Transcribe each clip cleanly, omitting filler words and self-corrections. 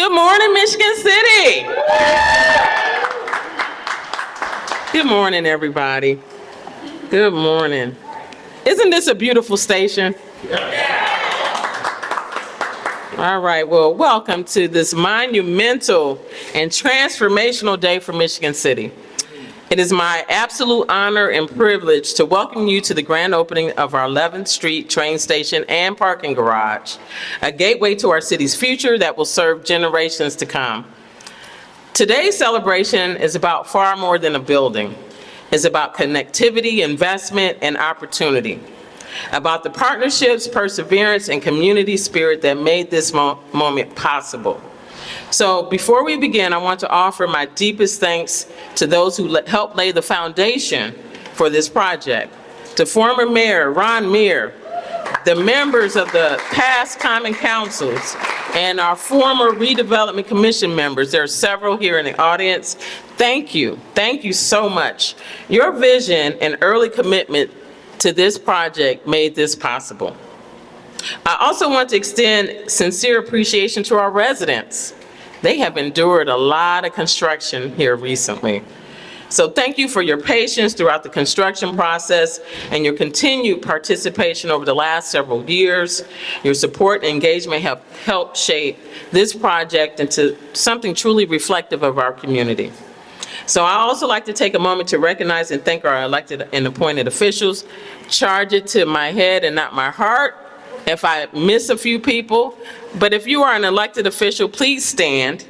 Good morning, Michigan City. Good morning, everybody. Good morning. Isn't this a beautiful station? All right, well, welcome to this monumental and transformational day for Michigan City. It is my absolute honor and privilege to welcome you to the grand opening of our 11th Street train station and parking garage, a gateway to our city's future that will serve generations to come. Today's celebration is about far more than a building. It's about connectivity, investment, and opportunity, about the partnerships, perseverance, and community spirit that made this moment possible. So before we begin, I want to offer my deepest thanks to those who helped lay the foundation for this project, to former Mayor Ron Meir, the members of the past Common Councils, and our former Redevelopment Commission members. There are several here in the audience. Thank you. Thank you so much. Your vision and early commitment to this project made this possible. I also want to extend sincere appreciation to our residents. They have endured a lot of construction here recently. So thank you for your patience throughout the construction process and your continued participation over the last several years. Your support and engagement have helped shape this project into something truly reflective of our community. So I also like to take a moment to recognize and thank our elected and appointed officials. Charge it to my head and not my heart if I miss a few people. But if you are an elected official, please stand.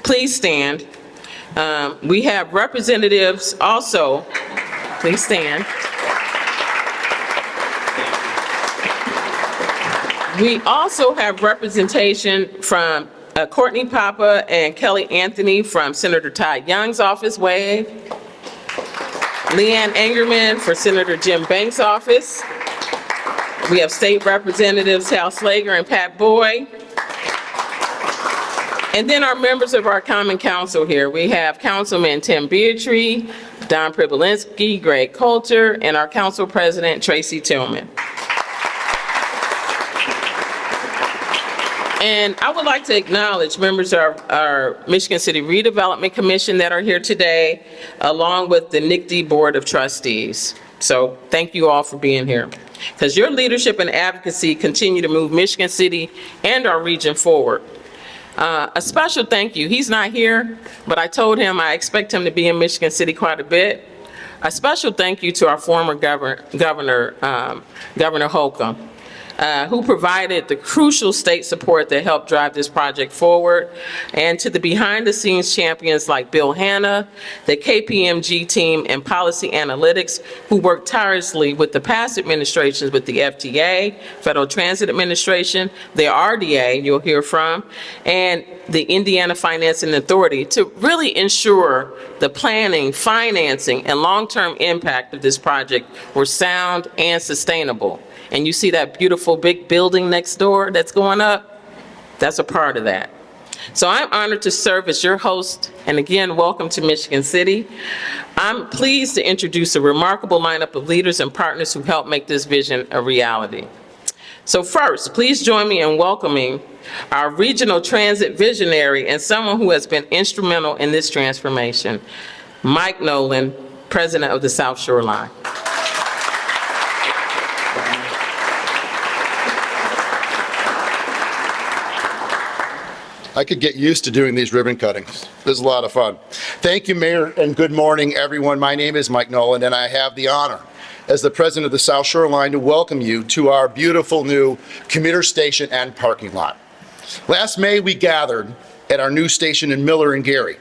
Please stand. We have representatives also. Please stand. We also have representation from Courtney Papa and Kelly Anthony from Senator Todd Young's office. Wave. Leanne Engerman for Senator Jim Banks' office. We have state representatives Hal Slager and Pat Boyd. And then our members of our Common Council here. We have Councilman Tim Beatrice, Don Pribolinski, Greg Coulter, and our Council President Tracy Tillman. And I would like to acknowledge members of our Michigan City Redevelopment Commission that are here today, along with the NICD Board of Trustees. So thank you all for being here, because your leadership and advocacy continue to move Michigan City and our region forward. A special thank you. He's not here, but I told him I expect him to be in Michigan City quite a bit. A special thank you to our former Governor Holcomb, who provided the crucial state support that helped drive this project forward, and to the behind-the-scenes champions like Bill Hanna, the KPMG team and Policy Analytics, who worked tirelessly with the past administrations, with the FTA, Federal Transit Administration, the RDA, you'll hear from, and the Indiana Financing Authority to really ensure the planning, financing, and long-term impact of this project were sound and sustainable. And you see that beautiful big building next door that's going up? That's a part of that. So I'm honored to serve as your host, and again, welcome to Michigan City. I'm pleased to introduce a remarkable lineup of leaders and partners who helped make this vision a reality. So first, please join me in welcoming our regional transit visionary and someone who has been instrumental in this transformation, Mike Nolan, President of the South Shore Line. I could get used to doing these ribbon cuttings. This is a lot of fun. Thank you, Mayor, and good morning, everyone. My name is Mike Nolan, and I have the honor, as the president of the South Shore Line, to welcome you to our beautiful new commuter station and parking lot. Last May, we gathered at our new station in Miller and Gary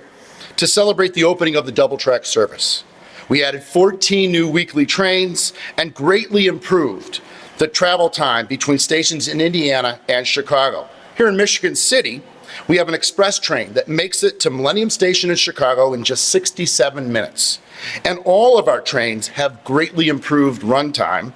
to celebrate the opening of the double-track service. We added 14 new weekly trains and greatly improved the travel time between stations in Indiana and Chicago. Here in Michigan City, we have an express train that makes it to Millennium Station in Chicago in just 67 minutes. And all of our trains have greatly improved run time,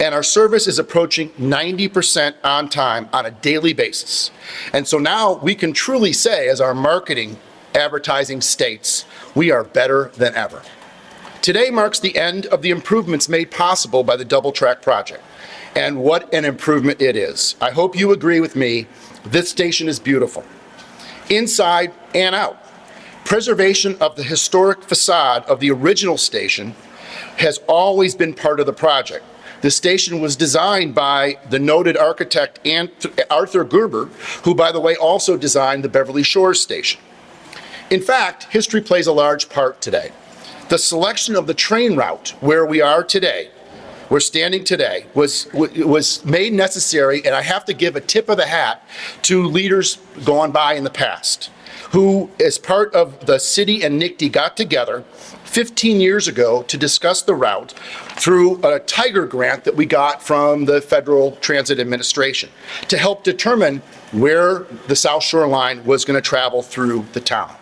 and our service is approaching 90% on time on a daily basis. And so now we can truly say, as our marketing advertising states, we are better than ever. Today marks the end of the improvements made possible by the double track project. And what an improvement it is. I hope you agree with me, this station is beautiful. inside and out. Preservation of the historic facade of the original station has always been part of the project. The station was designed by the noted architect Arthur Gerber, who, by the way, also designed the Beverly Shores station. In fact, history plays a large part today. The selection of the train route where we are today, we're standing today, was made necessary, and I have to give a tip of the hat to leaders gone by in the past, who, as part of the city and NICD, got together 15 years ago to discuss the route through a Tiger grant that we got from the Federal Transit Administration to help determine where the South Shore Line was going to travel through the town.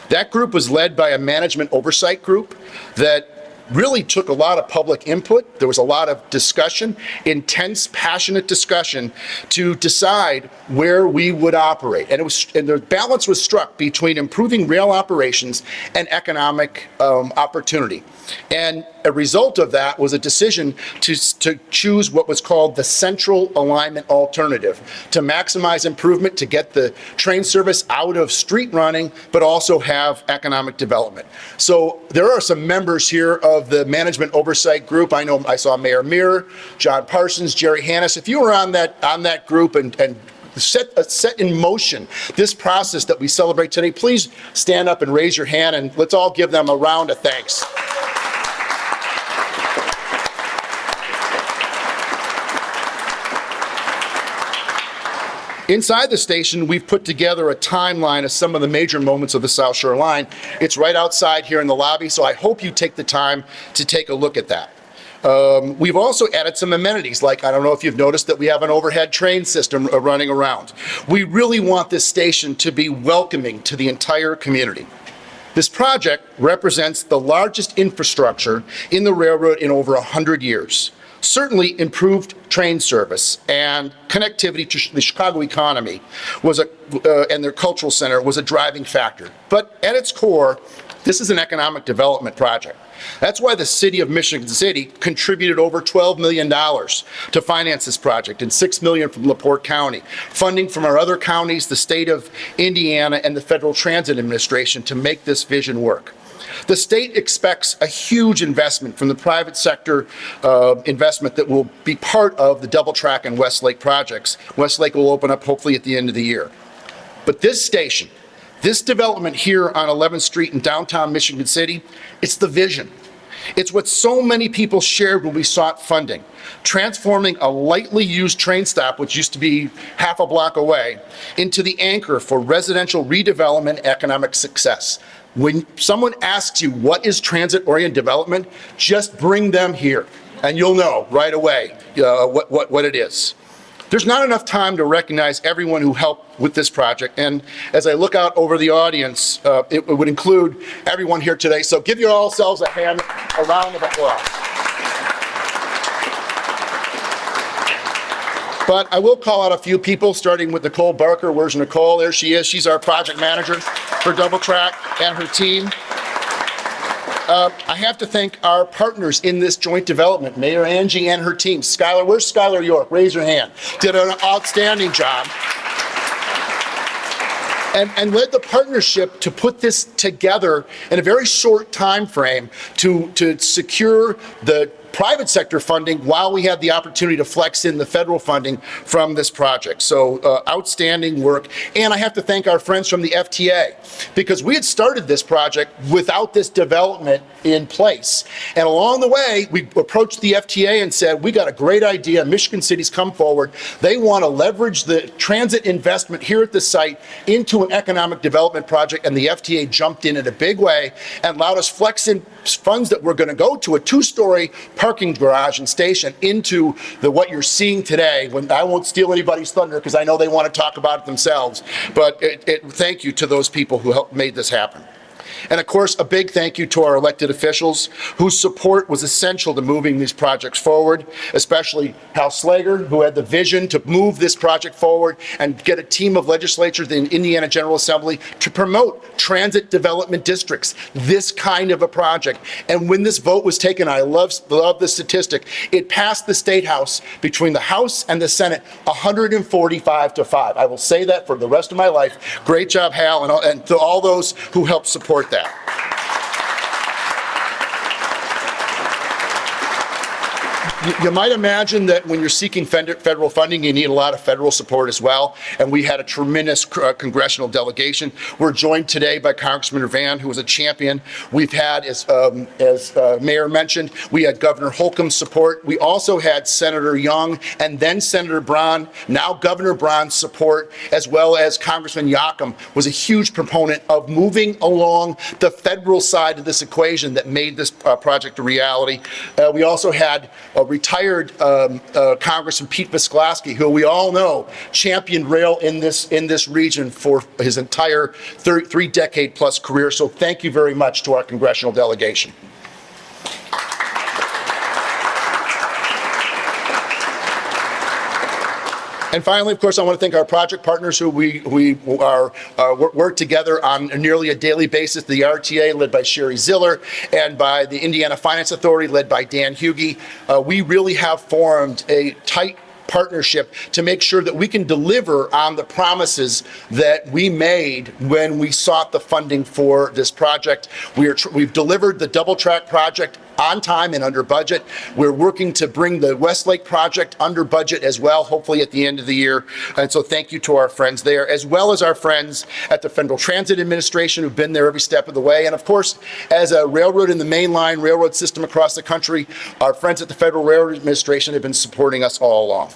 That group was led by a management oversight group that really took a lot of public input. There was a lot of discussion, intense, passionate discussion to decide where we would operate. And the balance was struck between improving rail operations and economic opportunity. And a result of that was a decision to choose what was called the central alignment alternative, to maximize improvement, to get the train service out of street running, but also have economic development. So there are some members here of the management oversight group. I know I saw Mayor Muir, John Parsons, Jerry Hannes. If you were on that group and set in motion this process that we celebrate today, please stand up and raise your hand, and let's all give them a round of thanks. Inside the station, we've put together a timeline of some of the major moments of the South Shore Line. It's right outside here in the lobby, so I hope you take the time to take a look at that. We've also added some amenities, like, I don't know if you've noticed that we have an overhead train system running around. We really want this station to be welcoming to the entire community. This project represents the largest infrastructure in the railroad in over 100 years. Certainly improved train service and connectivity to the Chicago economy and their cultural center was a driving factor. But at its core, this is an economic development project. That's why the city of Michigan City contributed over $12 million to finance this project, and $6 million from LaPorte County, funding from our other counties, the state of Indiana, and the Federal Transit Administration to make this vision work. The state expects a huge investment from the private sector investment that will be part of the Double Track and Westlake projects. Westlake will open up hopefully at the end of the year. But this station, this development here on 11th Street in downtown Michigan City, it's the vision. It's what so many people shared when we sought funding, transforming a lightly used train stop, which used to be half a block away, into the anchor for residential redevelopment and economic success. When someone asks you what is transit-oriented development, just bring them here, and you'll know right away what it is. There's not enough time to recognize everyone who helped with this project, and as I look out over the audience, it would include everyone here today, so give yourselves a round of applause. But I will call out a few people, starting with Nicole Barker. Where's Nicole? There she is. She's our project manager for Double Track and her team. I have to thank our partners in this joint development, Mayor Angie and her team. Skylar, where's Skylar York? Raise your hand. Did an outstanding job. And led the partnership to put this together in a very short time frame to secure the private sector funding while we had the opportunity to flex in the federal funding from this project. So outstanding work. And I have to thank our friends from the FTA, because we had started this project without this development in place. And along the way, we approached the FTA and said, we got a great idea. Michigan City's come forward. They want to leverage the transit investment here at the site into an economic development project. And the FTA jumped in a big way and allowed us flex in funds that were going to go to a 2-story parking garage and station into what you're seeing today. When I won't steal anybody's thunder because I know they want to talk about it themselves, but thank you to those people who helped made this happen. And of course, a big thank you to our elected officials whose support was essential to moving these projects forward, especially Hal Slager, who had the vision to move this project forward and get a team of legislators in Indiana General Assembly to promote transit development districts, this kind of a project. And when this vote was taken, I love the statistic, it passed the State House between the House and the Senate 145-5. I will say that for the rest of my life. Great job, Hal, and to all those who helped support that. You might imagine that when you're seeking federal funding, you need a lot of federal support as well. And we had a tremendous congressional delegation. We're joined today by Congressman Van, who was a champion. We've had, as Mayor mentioned, we had Governor Holcomb's support. We also had Senator Young and then Senator Braun, now Governor Braun's support, as well as Congressman Yocum was a huge proponent of moving along the federal side of this equation that made this project a reality. We also had retired Congressman Pete Visclosky, who we all know championed rail in this region for his entire three-decade-plus career. So thank you very much to our congressional delegation. And finally, of course, I want to thank our project partners who we work together on nearly a daily basis. The RTA, led by Sherry Ziller, and by the Indiana Finance Authority, led by Dan Hughey. We really have formed a tight partnership to make sure that we can deliver on the promises that we made when we sought the funding for this project. We've delivered the double track project on time and under budget. We're working to bring the Westlake project under budget as well, hopefully at the end of the year. And so thank you to our friends there, as well as our friends at the Federal Transit Administration who've been there every step of the way. And of course, as a railroad in the mainline railroad system across the country, our friends at the Federal Railroad Administration have been supporting us all along.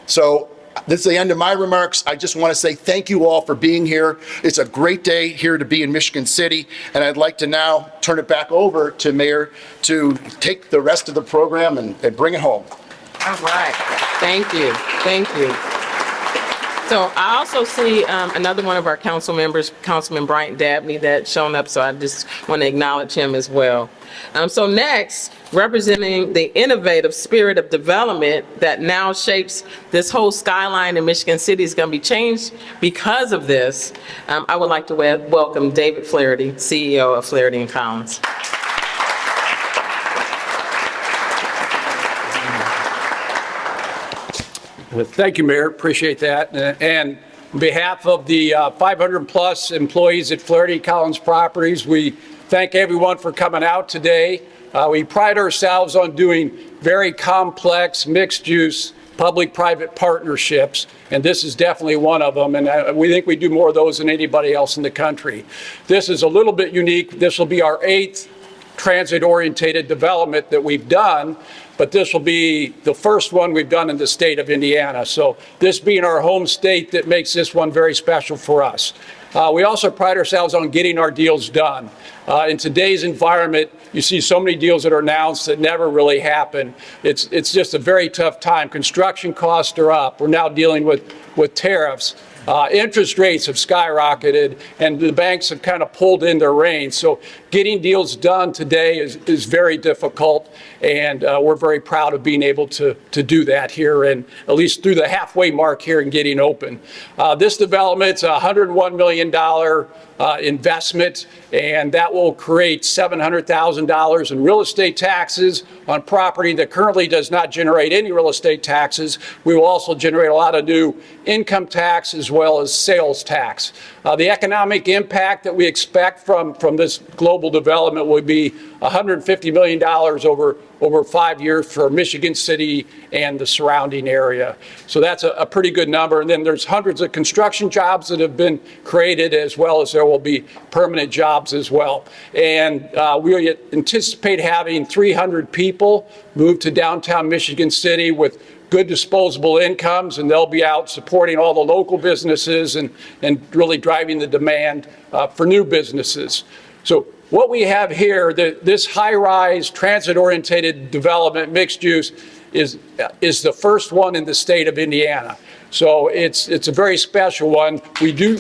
So this is the end of my remarks. I just want to say thank you all for being here. It's a great day here to be in Michigan City, and I'd like to now turn it back over to Mayor to take the rest of the program and bring it home. All right. Thank you. Thank you. So I also see another one of our council members, Councilman Bryant Dabney, that's shown up, so I just want to acknowledge him as well. So next, representing the innovative spirit of development that now shapes this whole skyline in Michigan City is going to be changed because of this, I would like to welcome David Flaherty, CEO of Flaherty & Collins. Well, thank you, Mayor. Appreciate that. And on behalf of the 500-plus employees at Flaherty Collins Properties, we thank everyone for coming out today. We pride ourselves on doing very complex, mixed-use, public-private partnerships, and this is definitely one of them, and we think we do more of those than anybody else in the country. This is a little bit unique. This will be our 8th transit-oriented development that we've done, but this will be the first one we've done in the state of Indiana. So this being our home state, that makes this one very special for us. We also pride ourselves on getting our deals done. In today's environment, you see so many deals that are announced that never really happen. It's just a very tough time. Construction costs are up. We're now dealing with tariffs. Interest rates have skyrocketed, and the banks have kind of pulled in their reins. So getting deals done today is very difficult, and we're very proud of being able to do that here, and at least through the halfway mark here and getting open. This development's a $101 million investment, and that will create $700,000 in real estate taxes on property that currently does not generate any real estate taxes. We will also generate a lot of new income tax as well as sales tax. The economic impact that we expect from this global development will be $150 million over 5 years for Michigan City and the surrounding area. So that's a pretty good number. And then there's hundreds of construction jobs that have been created, as well as there will be permanent jobs as well. And we anticipate having 300 people move to downtown Michigan City with good disposable incomes, and they'll be out supporting all the local businesses and really driving the demand for new businesses. So what we have here, this high-rise, transit-oriented development, mixed use, is the first one in the state of Indiana. So it's a very special one. We do.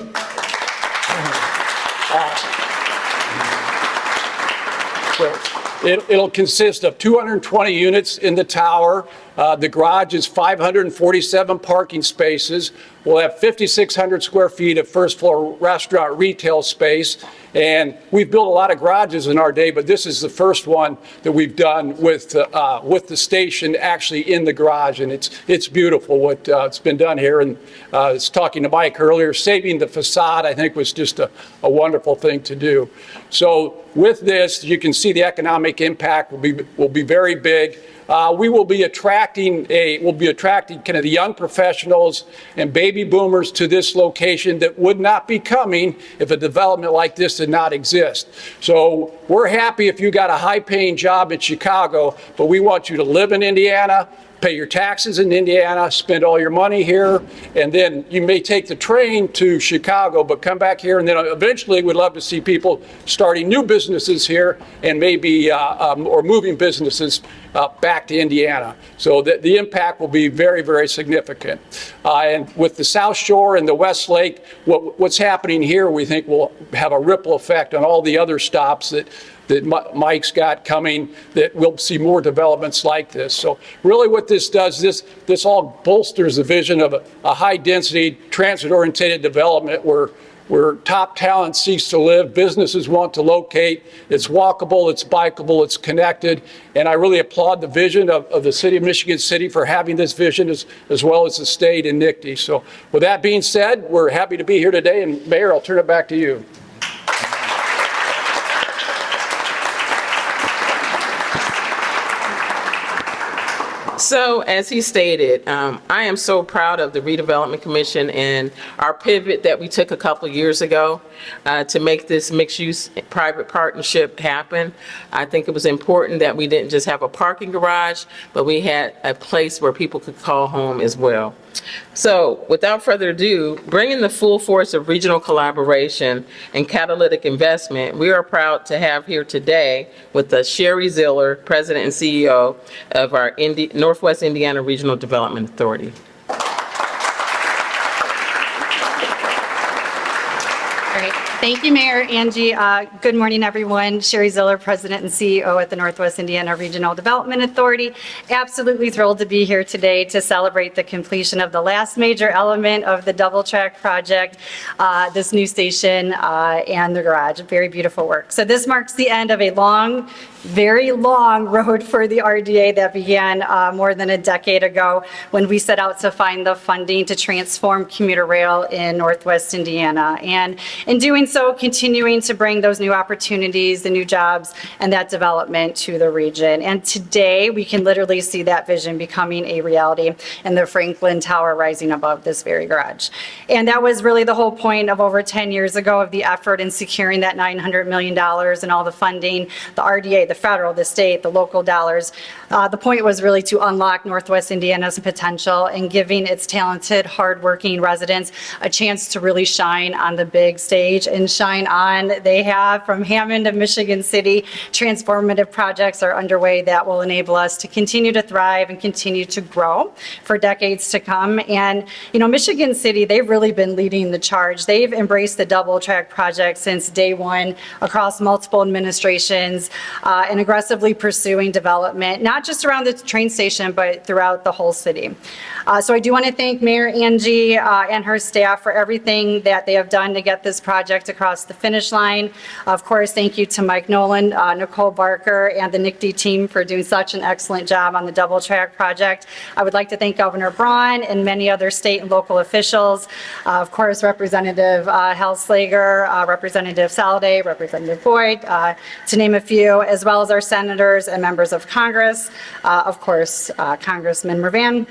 It'll consist of 220 units in the tower. The garage is 547 parking spaces. We'll have 5,600 square feet of first floor restaurant retail space. And we've built a lot of garages in our day, but this is the first one that we've done with the station actually in the garage. And it's beautiful what's been done here. And I was talking to Mike earlier, saving the facade, I think, was just a wonderful thing to do. So with this, you can see the economic impact will be very big. We will be attracting kind of the young professionals and baby boomers to this location that would not be coming if a development like this did not exist. So we're happy if you got a high-paying job in Chicago, but we want you to live in Indiana, pay your taxes in Indiana, spend all your money here, and then you may take the train to Chicago, but come back here, and then eventually we'd love to see people starting new businesses here and maybe or moving businesses back to Indiana. So the impact will be very, very significant. And with the South Shore and the West Lake, what's happening here we think will have a ripple effect on all the other stops that Mike's got coming, that we'll see more developments like this. So really what this does, this all bolsters the vision of a high-density, transit-oriented development where top talent seeks to live, businesses want to locate, it's walkable, it's bikeable, it's connected, and I really applaud the vision of the City of Michigan City for having this vision as well as the state and NICTE. So with that being said, we're happy to be here today, and Mayor, I'll turn it back to you. So, as he stated, I am so proud of the Redevelopment Commission and our pivot that we took a couple of years ago to make this mixed-use private partnership happen. I think it was important that we didn't just have a parking garage, but we had a place where people could call home as well. So, without further ado, bringing the full force of regional collaboration and catalytic investment, we are proud to have here today with us Sherry Ziller, President and CEO of our Northwest Indiana Regional Development Authority. Great. Thank you, Mayor Angie. Good morning, everyone. Sherry Ziller, President and CEO at the Northwest Indiana Regional Development Authority. Absolutely thrilled to be here today to celebrate the completion of the last major element of the double track project, this new station and the garage. Very beautiful work. So this marks the end of a long, very long road for the RDA that began more than a decade ago when we set out to find the funding to transform commuter rail in Northwest Indiana. And in doing so, continuing to bring those new opportunities, the new jobs, and that development to the region. And today, we can literally see that vision becoming a reality and the Franklin Tower rising above this very garage. And that was really the whole point of over 10 years ago of the effort in securing that $900 million and all the funding, the RDA, the federal, the state, the local dollars. The point was really to unlock Northwest Indiana's potential and giving its talented, hardworking residents a chance to really shine on the big stage and shine on. They have, from Hammond to Michigan City, transformative projects are underway that will enable us to continue to thrive and continue to grow for decades to come. And, you know, Michigan City, they've really been leading the charge. They've embraced the double track project since day one across multiple administrations and aggressively pursuing development, not just around the train station, but throughout the whole city. So I do want to thank Mayor Angie and her staff for everything that they have done to get this project across the finish line. Of course, thank you to Mike Nolan, Nicole Barker, and the NICTE team for doing such an excellent job on the double track project. I would like to thank Governor Braun and many other state and local officials. Of course, Representative Hal Slager, Representative Saladay, Representative Boyd, to name a few, as well as our senators and members of Congress. Of course, Congressman Mervan,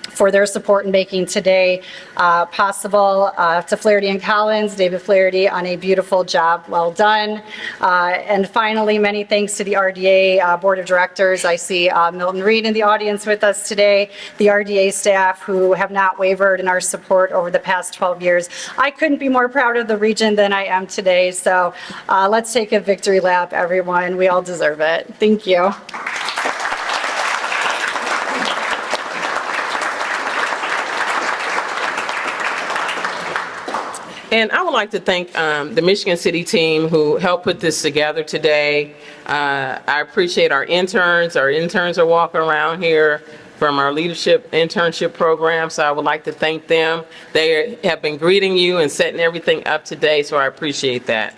for their support in making today possible. To Flaherty and Collins, David Flaherty, on a beautiful job well done. And finally, many thanks to the RDA Board of Directors. I see Milton Reed in the audience with us today, the RDA staff who have not wavered in our support over the past 12 years. I couldn't be more proud of the region than I am today, so let's take a victory lap, everyone. We all deserve it. Thank you. And I would like to thank the Michigan City team who helped put this together today. I appreciate our interns. Our interns are walking around here from our leadership internship program, so I would like to thank them. They have been greeting you and setting everything up today, so I appreciate that.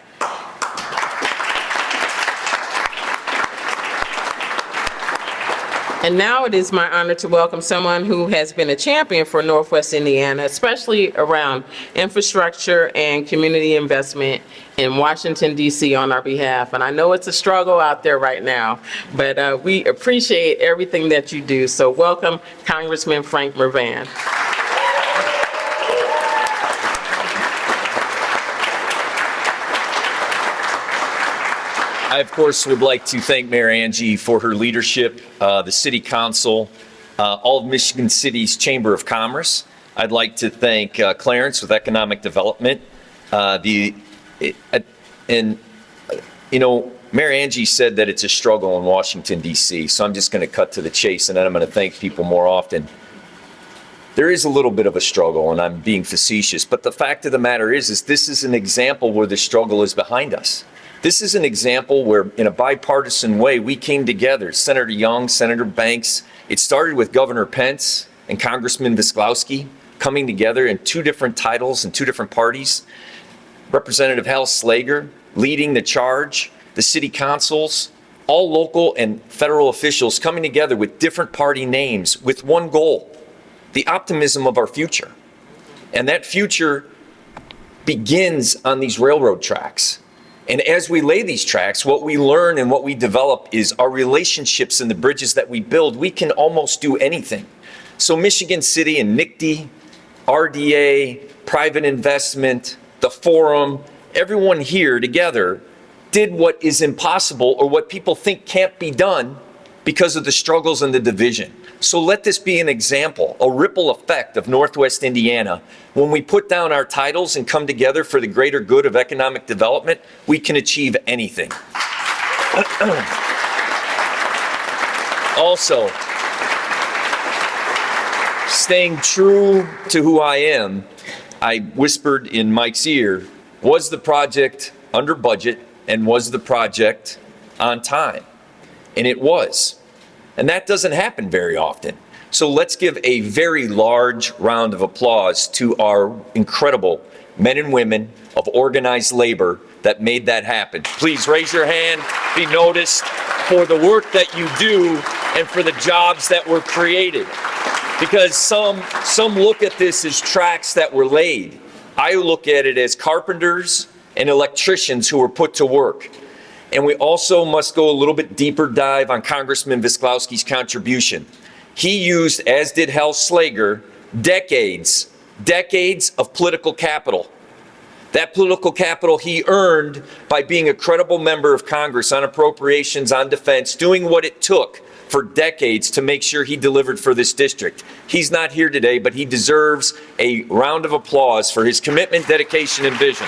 And now it is my honor to welcome someone who has been a champion for Northwest Indiana, especially around infrastructure and community investment in Washington, D.C. on our behalf. And I know it's a struggle out there right now, but we appreciate everything that you do. So welcome, Congressman Frank Mervan. I, of course, would like to thank Mayor Angie for her leadership, the City Council, all of Michigan City's Chamber of Commerce. I'd like to thank Clarence with Economic Development. Mayor Angie said that it's a struggle in Washington, D.C., so I'm just going to cut to the chase, and then I'm going to thank people more often. There is a little bit of a struggle, and I'm being facetious, but the fact of the matter is this is an example where the struggle is behind us. This is an example where, in a bipartisan way, we came together, Senator Young, Senator Banks. It started with Governor Pence and Congressman Visklowski coming together in two different titles and two different parties. Representative Hal Slager leading the charge, the city councils, all local and federal officials coming together with different party names with one goal, the optimism of our future. And that future begins on these railroad tracks. And as we lay these tracks, what we learn and what we develop is our relationships and the bridges that we build. We can almost do anything. So Michigan City and NICD, RDA, private investment, the forum, everyone here together did what is impossible or what people think can't be done because of the struggles and the division. So let this be an example, a ripple effect of Northwest Indiana. When we put down our titles and come together for the greater good of economic development, we can achieve anything. Also, staying true to who I am, I whispered in Mike's ear, was the project under budget and was the project on time? And it was. And that doesn't happen very often. So let's give a very large round of applause to our incredible men and women of organized labor that made that happen. Please raise your hand, be noticed for the work that you do and for the jobs that were created. Because some look at this as tracks that were laid. I look at it as carpenters and electricians who were put to work. And we also must go a little bit deeper dive on Congressman Visklowski's contribution. He used, as did Hal Slager, decades of political capital. That political capital he earned by being a credible member of Congress on appropriations, on defense, doing what it took for decades to make sure he delivered for this district. He's not here today, but he deserves a round of applause for his commitment, dedication, and vision.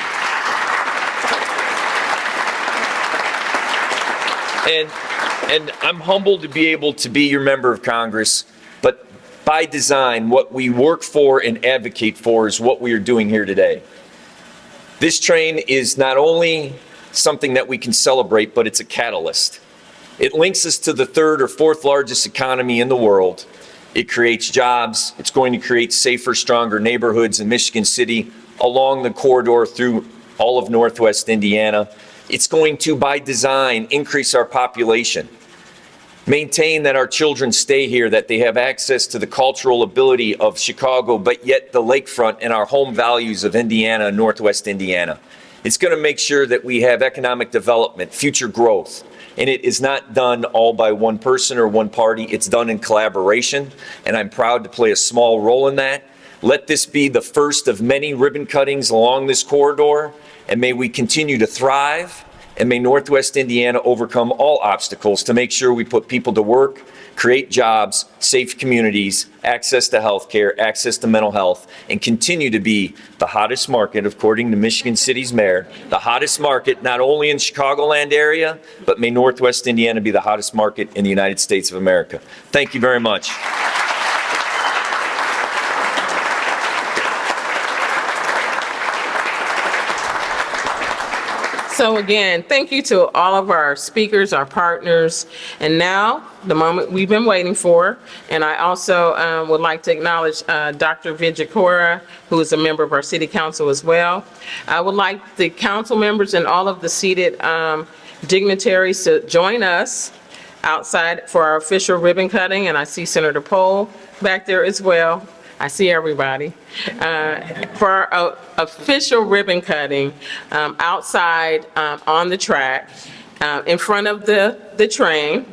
And I'm humbled to be able to be your member of Congress, but by design, what we work for and advocate for is what we are doing here today. This train is not only something that we can celebrate, but it's a catalyst. It links us to the third or fourth largest economy in the world. It creates jobs. It's going to create safer, stronger neighborhoods in Michigan City along the corridor through all of Northwest Indiana. It's going to, by design, increase our population, maintain that our children stay here, that they have access to the cultural ability of Chicago, but yet the lakefront and our home values of Indiana and Northwest Indiana. It's going to make sure that we have economic development, future growth, and it is not done all by one person or one party. It's done in collaboration, and I'm proud to play a small role in that. Let this be the first of many ribbon cuttings along this corridor, and may we continue to thrive, and may Northwest Indiana overcome all obstacles to make sure we put people to work, create jobs, safe communities, access to health care, access to mental health, and continue to be the hottest market, according to Michigan City's mayor, the hottest market not only in Chicagoland area, but may Northwest Indiana be the hottest market in the United States of America. Thank you very much. So again, thank you to all of our speakers, our partners, and now the moment we've been waiting for. And I also would like to acknowledge Dr. Vijayakura, who is a member of our city council as well. I would like the council members and all of the seated dignitaries to join us outside for our official ribbon cutting, and I see Senator Pohl back there as well. I see everybody. For our official ribbon cutting outside on the track, in front of the train.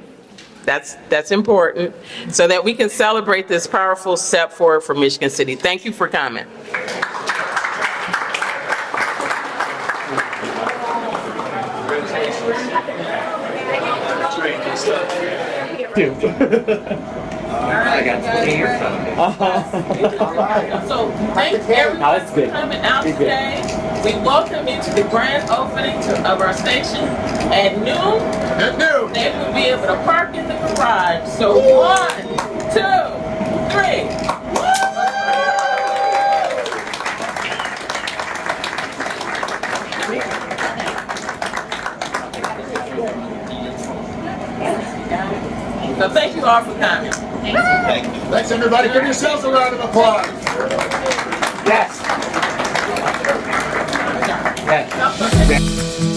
That's important, so that we can celebrate this powerful step forward for Michigan City. Thank you for coming. So thank everyone for coming out today. We welcome you to the grand opening of our station at noon. At noon. They will be able to park in the garage. So 1, 2, 3. So thank you all for coming. Thanks, everybody. Give yourselves a round of applause. Yes. Yes.